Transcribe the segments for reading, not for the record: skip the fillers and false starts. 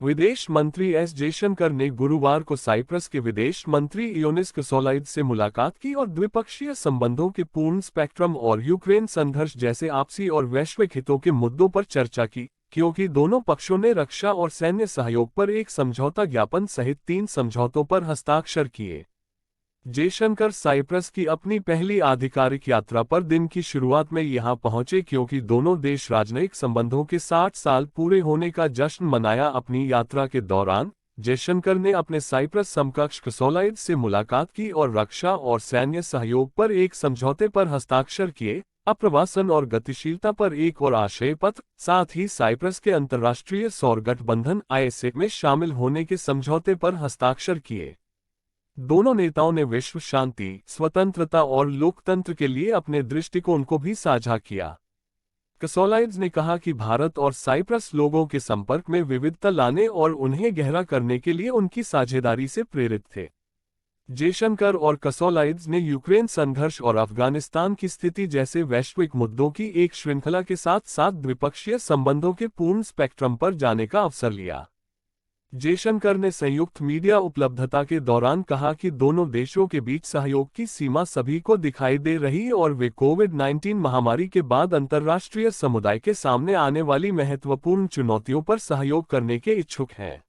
विदेश मंत्री एस जयशंकर ने गुरुवार को साइप्रस के विदेश मंत्री इयोनिस कसोलाइड्स से मुलाकात की और द्विपक्षीय संबंधों के पूर्ण स्पेक्ट्रम और यूक्रेन संघर्ष जैसे आपसी और वैश्विक हितों के मुद्दों पर चर्चा की, क्योंकि दोनों पक्षों ने रक्षा और सैन्य सहयोग पर एक समझौता ज्ञापन सहित 3 समझौतों पर हस्ताक्षर किए। जयशंकर साइप्रस की अपनी पहली आधिकारिक यात्रा पर दिन की शुरुआत में यहां पहुंचे, क्योंकि दोनों देश राजनयिक संबंधों के 60 साल पूरे होने का जश्न मनाया। अपनी यात्रा के दौरान जयशंकर ने अपने साइप्रस समकक्ष कसोलाइड्स से मुलाकात की और रक्षा और सैन्य सहयोग पर एक समझौते पर हस्ताक्षर किए, आप्रवासन और गतिशीलता पर एक और आशय पत्र, साथ ही साइप्रस के अंतर्राष्ट्रीय सौर गठबंधन ISA में शामिल होने के समझौते पर हस्ताक्षर किए। दोनों नेताओं ने विश्व शांति, स्वतंत्रता और लोकतंत्र के लिए अपने दृष्टिकोण को भी साझा किया। कसोलाइड्स ने कहा कि भारत और साइप्रस लोगों के संपर्क में विविधता लाने और उन्हें गहरा करने के लिए उनकी साझेदारी से प्रेरित थे। जयशंकर और कसोलाइड्स ने यूक्रेन संघर्ष और अफगानिस्तान की स्थिति जैसे वैश्विक मुद्दों की एक श्रृंखला के साथ साथ द्विपक्षीय संबंधों के पूर्ण स्पेक्ट्रम पर जाने का अवसर लिया। जयशंकर ने संयुक्त मीडिया उपलब्धता के दौरान कहा कि दोनों देशों के बीच सहयोग की सीमा सभी को दिखाई दे रही और वे कोविड-19 महामारी के बाद अंतर्राष्ट्रीय समुदाय के सामने आने वाली महत्वपूर्ण चुनौतियों पर सहयोग करने के इच्छुक हैं।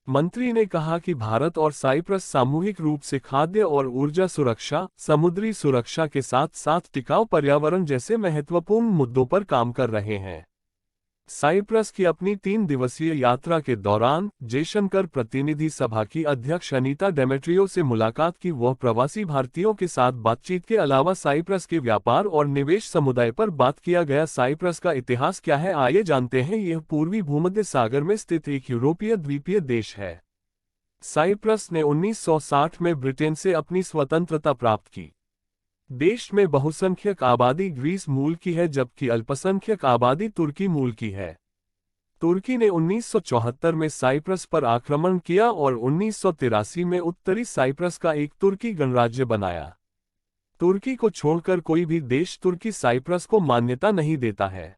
मंत्री ने कहा कि भारत और साइप्रस सामूहिक रूप से खाद्य और ऊर्जा सुरक्षा, समुद्री सुरक्षा के साथ साथ टिकाऊ पर्यावरण जैसे महत्वपूर्ण मुद्दों पर काम कर रहे हैं। साइप्रस की अपनी 3 दिवसीय यात्रा के दौरान जयशंकर प्रतिनिधि सभा की अध्यक्ष अनीता डेमेट्रियो से मुलाकात की। वह प्रवासी भारतीयों के साथ बातचीत के अलावा साइप्रस के व्यापार और निवेश समुदाय पर बात किया गया। साइप्रस का इतिहास क्या है, आइए जानते हैं। यह पूर्वी भूमध्य सागर में स्थित एक यूरोपीय द्वीपीय देश है। साइप्रस ने 1960 में ब्रिटेन से अपनी स्वतंत्रता प्राप्त की। देश में बहुसंख्यक आबादी ग्रीस मूल की है, जबकि अल्पसंख्यक आबादी तुर्की मूल की है। तुर्की ने 1974 में साइप्रस पर आक्रमण किया और 1983 में उत्तरी साइप्रस का एक तुर्की गणराज्य बनाया। तुर्की को छोड़कर कोई भी देश तुर्की साइप्रस को मान्यता नहीं देता है।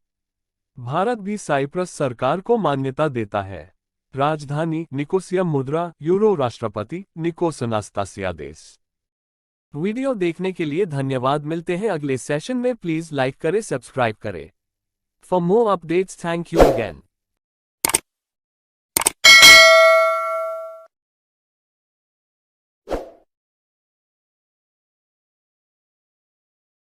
भारत भी साइप्रस सरकार को मान्यता देता है। राजधानी निकोसिया, मुद्रा यूरो, राष्ट्रपति निकोस अनास्तासियादेस। वीडियो देखने के लिए धन्यवाद। मिलते हैं अगले सेशन में। प्लीज लाइक करें, सब्सक्राइब करें। For more updates, thank you again.